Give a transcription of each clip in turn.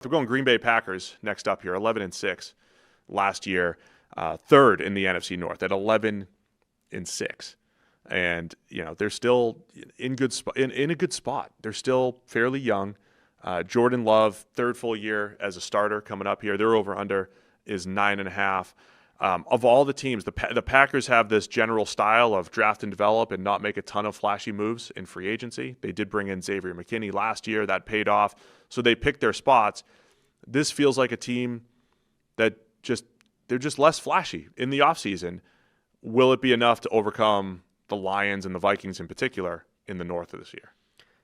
We're going Green Bay Packers next up here, 11-6 last year, third in the NFC North at 11-6, and they're still in a good spot. They're still fairly young. Jordan Love, third full year as a starter coming up here. Their over/under is 9.5. Of all the teams, the Packers have this general style of draft and develop and not make a ton of flashy moves in free agency. They did bring in Xavier McKinney last year. That paid off. So they picked their spots. This feels like a team that they're just less flashy in the offseason. Will it be enough to overcome the Lions and the Vikings in particular in the North of this year?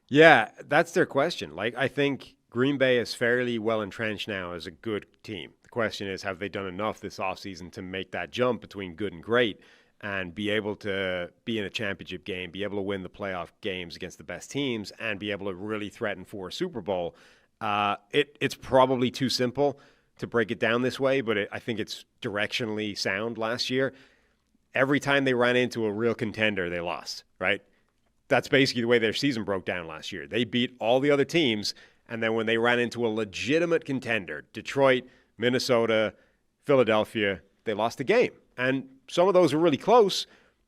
Yeah, that's their question. I think Green Bay is fairly well entrenched now as a good team. The question is, have they done enough this offseason to make that jump between good and great and be able to be in a championship game, be able to win the playoff games against the best teams, and be able to really threaten for a Super Bowl? It's probably too simple to break it down this way, but I think it's directionally sound last year. Every time they ran into a real contender, they lost, right? That's basically the way their season broke down last year. They beat all the other teams, and then when they ran into a legitimate contender, Detroit, Minnesota, Philadelphia, they lost the game. And some of those were really close,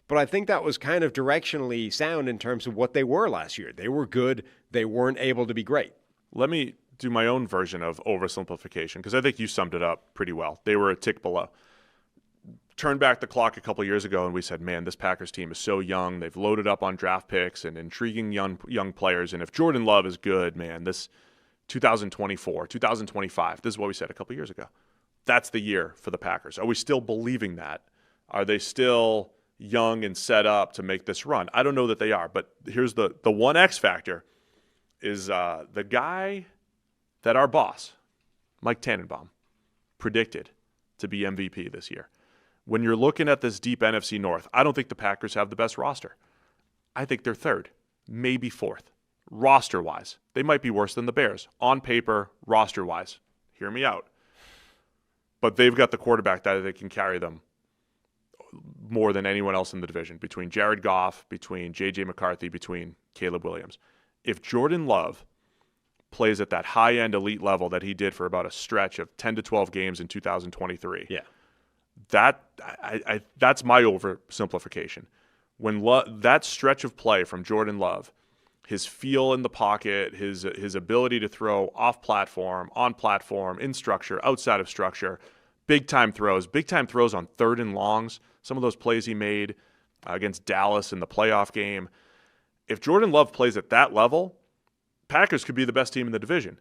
but I think that was kind of directionally sound in terms of what they were last year. They were good. They weren't able to be great. Let me do my own version of oversimplification, because I think you summed it up pretty well. They were a tick below. Turned back the clock a couple years ago, and we said, man, this Packers team is so young. They've loaded up on draft picks and intriguing young players. And if Jordan Love is good, man, this 2024, 2025, this is what we said a couple years ago. That's the year for the Packers. Are we still believing that? Are they still young and set up to make this run? I don't know that they are, but here's the one X factor is the guy that our boss, Mike Tannenbaum, predicted to be MVP this year. When you're looking at this deep NFC North, I don't think the Packers have the best roster. I think they're third, maybe fourth. Roster-wise, they might be worse than the Bears. On paper, roster-wise, hear me out. But they've got the quarterback that they can carry them more than anyone else in the division, between Jared Goff, between J.J. McCarthy, between Caleb Williams. If Jordan Love plays at that high-end elite level that he did for about a stretch of 10 to 12 games in 2023, that's my oversimplification. When that stretch of play from Jordan Love, his feel in the pocket, his ability to throw off platform, on platform, in structure, outside of structure, big time throws on third and longs, some of those plays he made against Dallas in the playoff game. If Jordan Love plays at that level, Packers could be the best team in the division.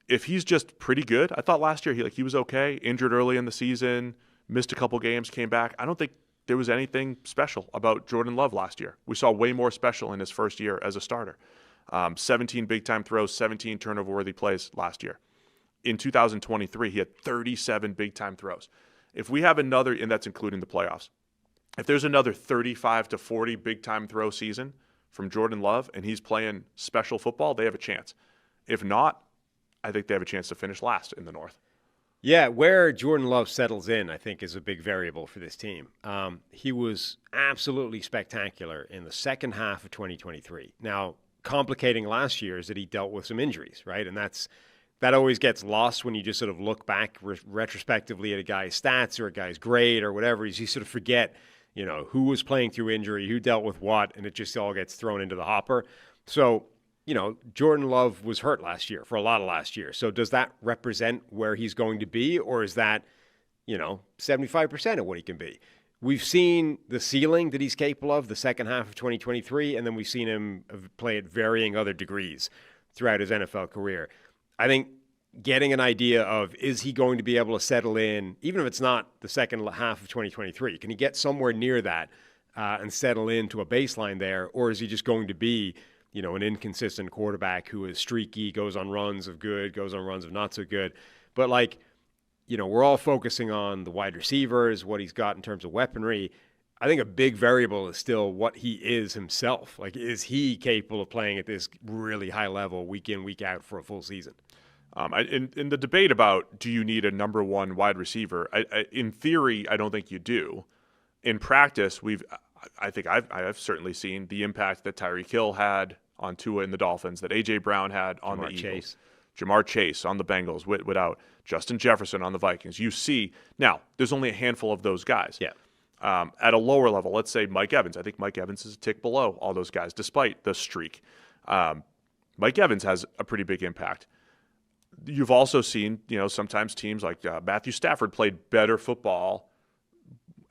If he's just pretty good, I thought last year he was okay, injured early in the season, missed a couple games, came back. I don't think there was anything special about Jordan Love last year. We saw way more special in his first year as a starter. 17 big-time throws, 17 turnover-worthy plays last year. In 2023, he had 37 big-time throws. If we have another, and that's including the playoffs, if there's another 35 to 40 big-time throw season from Jordan Love and he's playing special football, they have a chance. If not, I think they have a chance to finish last in the North. Yeah, where Jordan Love settles in, I think, is a big variable for this team. He was absolutely spectacular in the second half of 2023. Now, complicating last year is that he dealt with some injuries, right? And that always gets lost when you just sort of look back retrospectively at a guy's stats or a guy's grade or whatever. You sort of forget, who was playing through injury, who dealt with what, and it just all gets thrown into the hopper. So, Jordan Love was hurt last year for a lot of last year. So does that represent where he's going to be, or is that, 75% of what he can be? We've seen the ceiling that he's capable of the second half of 2023, and then we've seen him play at varying other degrees throughout his NFL career. I think getting an idea of, is he going to be able to settle in, even if it's not the second half of 2023, can he get somewhere near that and settle into a baseline there, or is he just going to be an inconsistent quarterback who is streaky, goes on runs of good, goes on runs of not so good. But we're all focusing on the wide receivers, what he's got in terms of weaponry. I think a big variable is still what he is himself. Is he capable of playing at this really high level week in, week out for a full season? In the debate about do you need a number one wide receiver, in theory, I don't think you do. In practice, I've certainly seen the impact that Tyreek Hill had on Tua and the Dolphins, that A.J. Brown had on the Eagles. Jamar Chase on the Bengals without Justin Jefferson on the Vikings. You see, now, there's only a handful of those guys. Yeah. At a lower level, let's say Mike Evans. I think Mike Evans is a tick below all those guys, despite the streak. Mike Evans has a pretty big impact. You've also seen, sometimes teams like Matthew Stafford played better football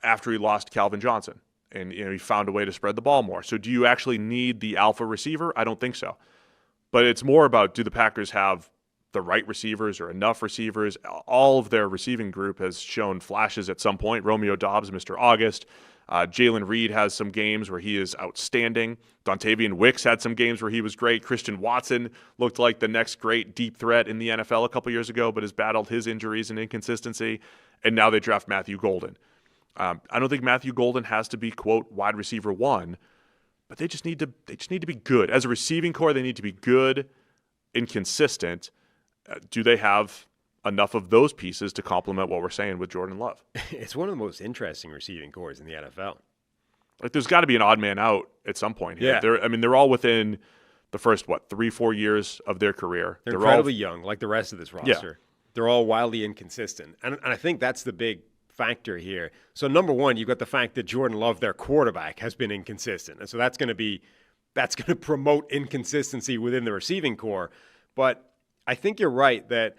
after he lost Calvin Johnson. And he found a way to spread the ball more. So do you actually need the alpha receiver? I don't think so. But it's more about, do the Packers have the right receivers or enough receivers? All of their receiving group has shown flashes at some point. Romeo Doubs, Mr. August. Jalen Reed has some games where he is outstanding. Dontavian Wicks had some games where he was great. Christian Watson looked like the next great deep threat in the NFL a couple years ago, but has battled his injuries and inconsistency. And now they draft Matthew Golden. I don't think Matthew Golden has to be, quote, wide receiver 1, but they just need to be good. As a receiving core, they need to be good and consistent. Do they have enough of those pieces to complement what we're saying with Jordan Love? It's one of the most interesting receiving cores in the NFL. Like, there's got to be an odd man out at some point here. Yeah. They're all within the first, 3-4 years of their career. They're incredibly young, like the rest of this roster. Yeah. They're all wildly inconsistent. And I think that's the big factor here. So number one, you've got the fact that Jordan Love, their quarterback, has been inconsistent. And so that's going to promote inconsistency within the receiving core. But I think you're right that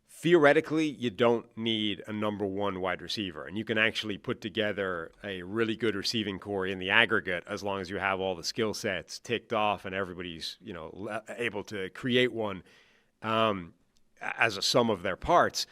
theoretically you don't need a number one wide receiver. And you can actually put together a really good receiving core in the aggregate as long as you have all the skill sets ticked off and everybody's, able to create one as a sum of their parts.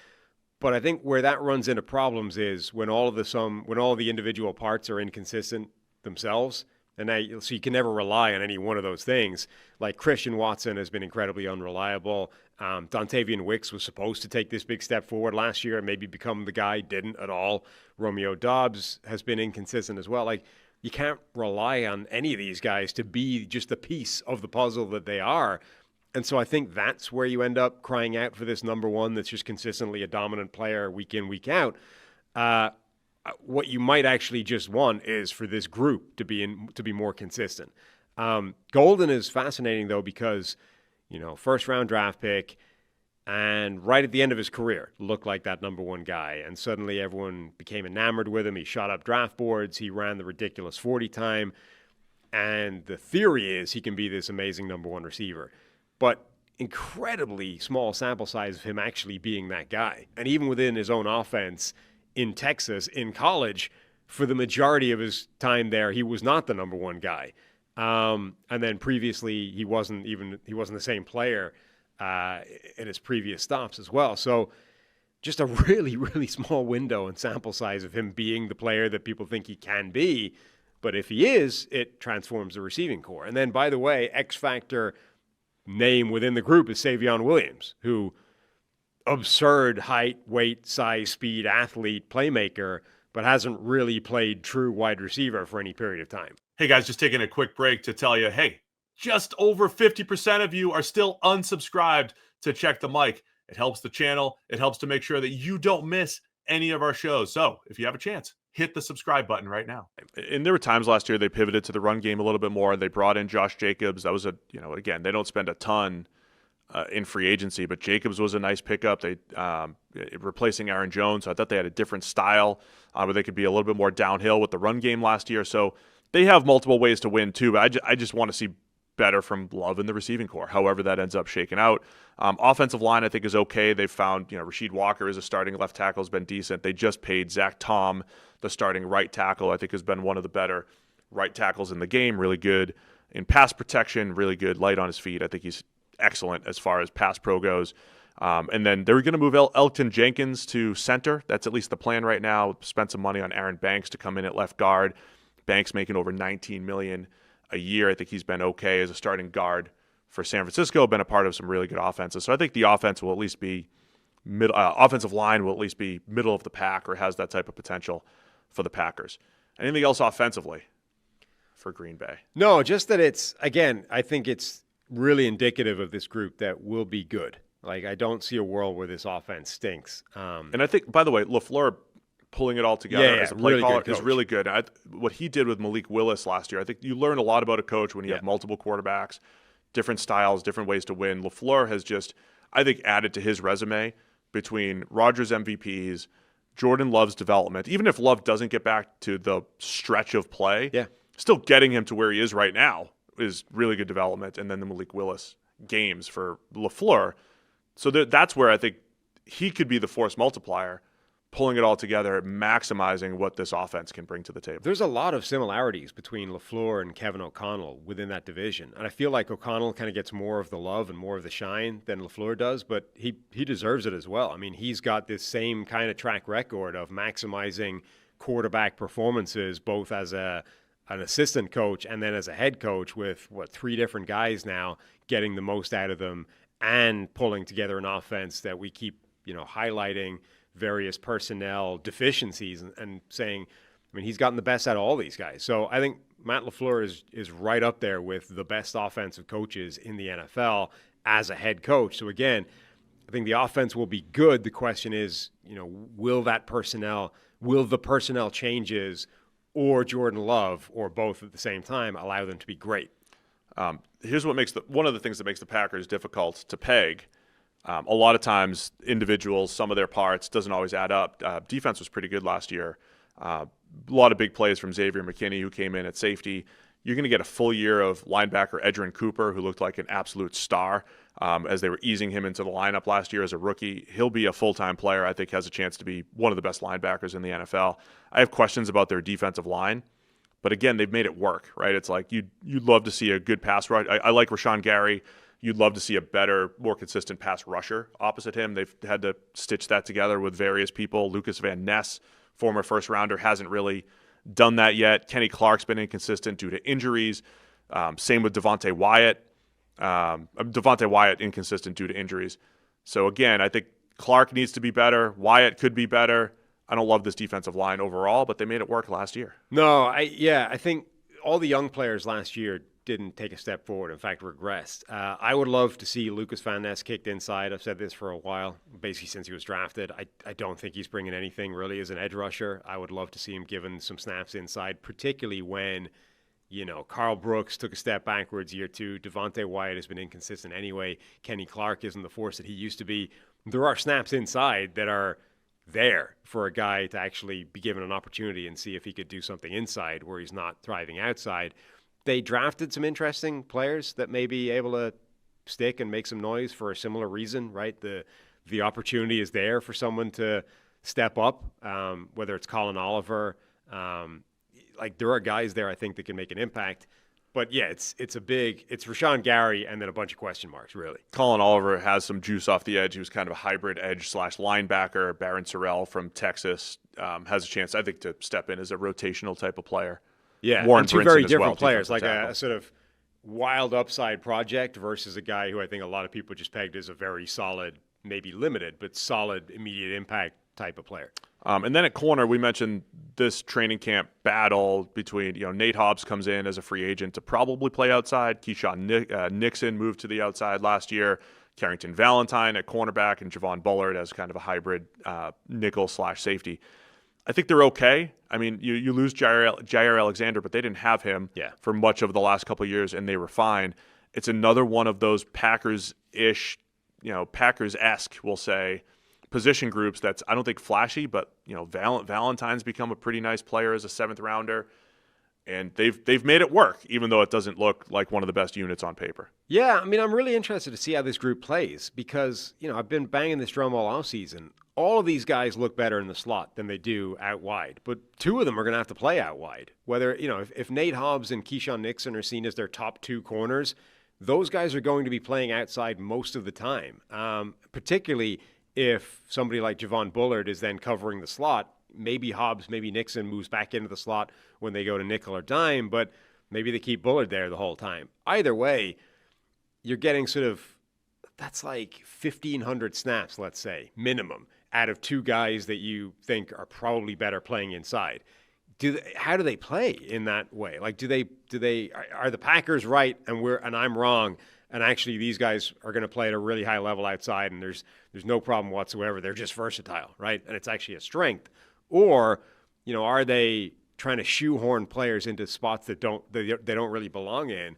But I think where that runs into problems is when all the individual parts are inconsistent themselves, and so you can never rely on any one of those things. Like Christian Watson has been incredibly unreliable. Dontavian Wicks was supposed to take this big step forward last year and maybe become the guy, didn't at all. Romeo Doubs has been inconsistent as well. Like, you can't rely on any of these guys to be just a piece of the puzzle that they are. And so I think that's where you end up crying out for this number one that's just consistently a dominant player week in, week out. What you might actually just want is for this group to be more consistent. Golden is fascinating, though, because, first-round draft pick, and right at the end of his career, looked like that number one guy. And suddenly everyone became enamored with him. He shot up draft boards. He ran the ridiculous 40 time. And the theory is he can be this amazing number one receiver. But incredibly small sample size of him actually being that guy. And even within his own offense in Texas, in college, for the majority of his time there, he was not the number one guy. And then previously, he wasn't the same player in his previous stops as well. So just a really, really small window and sample size of him being the player that people think he can be. But if he is, it transforms the receiving core. And then, by the way, X Factor name within the group is Savion Williams, who absurd height, weight, size, speed, athlete, playmaker, but hasn't really played true wide receiver for any period of time. Hey guys, just taking a quick break to tell you, hey, just over 50% of you are still unsubscribed to Check the Mic. It helps the channel. It helps to make sure that you don't miss any of our shows. So if you have a chance, hit the subscribe button right now. And there were times last year they pivoted to the run game a little bit more. They brought in Josh Jacobs. That was again, they don't spend a ton in free agency, but Jacobs was a nice pickup. They replacing Aaron Jones. So I thought they had a different style where they could be a little bit more downhill with the run game last year. So they have multiple ways to win too, but I just want to see better from Love in the receiving core, however that ends up shaking out. Offensive line, I think, is okay. They've found, Rasheed Walker is a starting left tackle, has been decent. They just paid Zach Tom, the starting right tackle, I think has been one of the better right tackles in the game, really good in pass protection, really good, light on his feet. I think he's excellent as far as pass pro goes. And then they're going to move Elton Jenkins to center. That's at least the plan right now. Spent some money on Aaron Banks to come in at left guard. Banks making over $19 million a year. I think he's been okay as a starting guard for San Francisco, been a part of some really good offenses. So I think the offense will at least be offensive line will at least be middle of the pack or has that type of potential for the Packers. Anything else offensively for Green Bay? No, just that I think it's really indicative of this group that will be good. Like, I don't see a world where this offense stinks. And I think, by the way, LaFleur pulling it all together as a play caller is really good. What he did with Malik Willis last year, I think you learn a lot about a coach when you have multiple quarterbacks, different styles, different ways to win. LaFleur has just, I think, added to his resume between Rodgers MVPs, Jordan Love's development. Even if Love doesn't get back to the stretch of play, still getting him to where he is right now is really good development. And then the Malik Willis games for LaFleur. So that's where I think he could be the force multiplier, pulling it all together, maximizing what this offense can bring to the table. There's a lot of similarities between LaFleur and Kevin O'Connell within that division. And I feel like O'Connell kind of gets more of the love and more of the shine than LaFleur does, but he deserves it as well. I mean, he's got this same kind of track record of maximizing quarterback performances, both as an assistant coach and then as a head coach with, 3 different guys now, getting the most out of them and pulling together an offense that we keep, highlighting various personnel deficiencies and saying, I mean, he's gotten the best out of all these guys. So I think Matt LaFleur is right up there with the best offensive coaches in the NFL as a head coach. So again, I think the offense will be good. The question is, will the personnel changes or Jordan Love or both at the same time allow them to be great? Here's what makes one of the things that makes the Packers difficult to peg. A lot of times, individuals, some of their parts doesn't always add up. Defense was pretty good last year. A lot of big plays from Xavier McKinney, who came in at safety. You're going to get a full year of linebacker Edgerrin Cooper, who looked like an absolute star as they were easing him into the lineup last year as a rookie. He'll be a full-time player. I think has a chance to be one of the best linebackers in the NFL. I have questions about their defensive line. But again, they've made it work, right? It's like you'd love to see a good pass rush. I like Rashawn Gary. You'd love to see a better, more consistent pass rusher opposite him. They've had to stitch that together with various people. Lucas Van Ness, former first-rounder, hasn't really done that yet. Kenny Clark's been inconsistent due to injuries. Same with Devontae Wyatt. Devontae Wyatt inconsistent due to injuries. So again, I think Clark needs to be better. Wyatt could be better. I don't love this defensive line overall, but they made it work last year. No, I think all the young players last year didn't take a step forward, in fact, regressed. I would love to see Lucas Van Ness kicked inside. I've said this for a while, basically since he was drafted. I don't think he's bringing anything really as an edge rusher. I would love to see him given some snaps inside, particularly when, Carl Brooks took a step backwards year 2. Devontae Wyatt has been inconsistent anyway. Kenny Clark isn't the force that he used to be. There are snaps inside that are there for a guy to actually be given an opportunity and see if he could do something inside where he's not thriving outside. They drafted some interesting players that may be able to stick and make some noise for a similar reason, right? The opportunity is there for someone to step up, whether it's Colin Oliver. There are guys there, I think, that can make an impact. But yeah, it's Rashawn Gary and then a bunch of question marks, really. Colin Oliver has some juice off the edge. He was kind of a hybrid edge / linebacker. Barron Sorrell from Texas has a chance, I think, to step in as a rotational type of player. Yeah, Warren and 2 Brinson very as different well, players, like tackle. a sort of wild upside project versus a guy who I think a lot of people just pegged as a very solid, maybe limited, but solid immediate impact type of player. And then at corner, we mentioned this training camp battle between, Nate Hobbs comes in as a free agent to probably play outside. Keyshawn Nixon moved to the outside last year. Carrington Valentine at cornerback and Javon Bullard as kind of a hybrid nickel / safety. I think they're okay. I mean, you lose Jair Alexander, but they didn't have him for much of the last couple of years, and they were fine. It's another one of those Packers-ish, Packers-esque, we'll say, position groups that's, I don't think, flashy, but, Valentine's become a pretty nice player as a 7th rounder, and they've made it work, even though it doesn't look like one of the best units on paper. Yeah, I mean, I'm really interested to see how this group plays because, I've been banging this drum all offseason. All of these guys look better in the slot than they do out wide, but 2 of them are going to have to play out wide. Whether, if Nate Hobbs and Keyshawn Nixon are seen as their top 2 corners, those guys are going to be playing outside most of the time, particularly if somebody like Javon Bullard is then covering the slot. Maybe Hobbs, maybe Nixon moves back into the slot when they go to nickel or dime, but maybe they keep Bullard there the whole time. Either way, you're getting that's like 1,500 snaps, let's say, minimum, out of 2 guys that you think are probably better playing inside. How do they play in that way? Like, are the Packers right and I'm wrong? And actually, these guys are going to play at a really high level outside, and there's no problem whatsoever. They're just versatile, right? And it's actually a strength. Or, are they trying to shoehorn players into spots that they don't really belong in?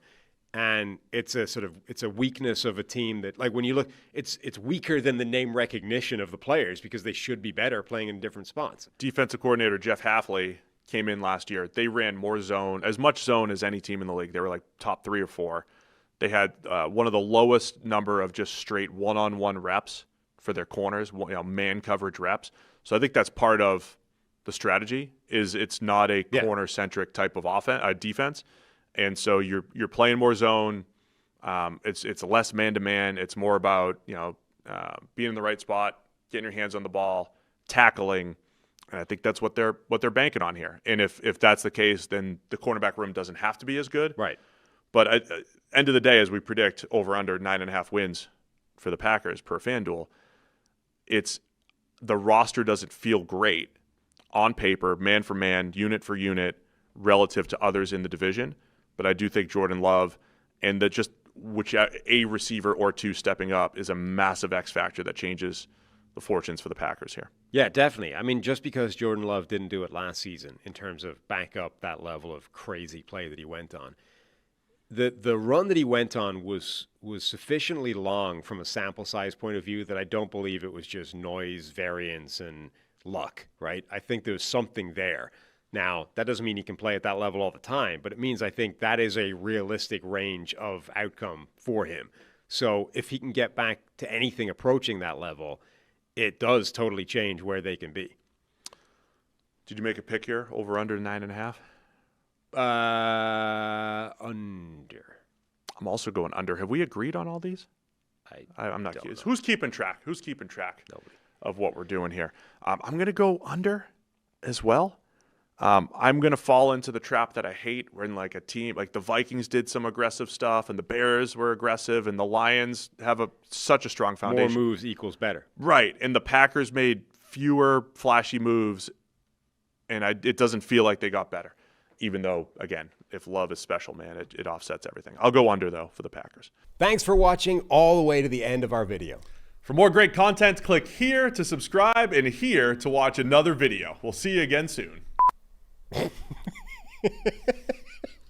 And it's a weakness of a team that, like, when you look, it's weaker than the name recognition of the players because they should be better playing in different spots. Defensive coordinator Jeff Hafley came in last year. They ran more zone, as much zone as any team in the league. They were like top 3 or 4. They had one of the lowest number of just straight one-on-one reps for their corners, man coverage reps. So I think that's part of the strategy. Is it's not a corner-centric type of defense, and so you're playing more zone. It's less man-to-man. It's more about being in the right spot, getting your hands on the ball, tackling. And I think that's what they're banking on here. And if that's the case, then the cornerback room doesn't have to be as good. Right. But at end of the day, as we predict, over under 9.5 wins for the Packers per FanDuel, it's the roster doesn't feel great on paper, man for man, unit for unit, relative to others in the division. But I do think Jordan Love and that just a receiver or two stepping up is a massive X factor that changes the fortunes for the Packers here. Yeah, definitely. I mean, just because Jordan Love didn't do it last season in terms of back up that level of crazy play that he went on, the run that he went on was sufficiently long from a sample size point of view that I don't believe it was just noise, variance, and luck, right? I think there's something there. Now, that doesn't mean he can play at that level all the time, but it means I think that is a realistic range of outcome for him. So if he can get back to anything approaching that level, it does totally change where they can be. Did you make a pick here? Over under 9.5? Under. I'm also going under. Have we agreed on all these? I'm not curious. Who's keeping track? Nobody. Of what we're doing here? I'm going to go under as well. I'm going to fall into the trap that I hate. We're in like a team, like the Vikings did some aggressive stuff and the Bears were aggressive and the Lions have such a strong foundation. More moves equals better. Right. And the Packers made fewer flashy moves and it doesn't feel like they got better. Even though, again, if Love is special, man, it offsets everything. I'll go under, though, for the Packers. Thanks for watching all the way to the end of our video. For more great content, click here to subscribe and here to watch another video. We'll see you again soon.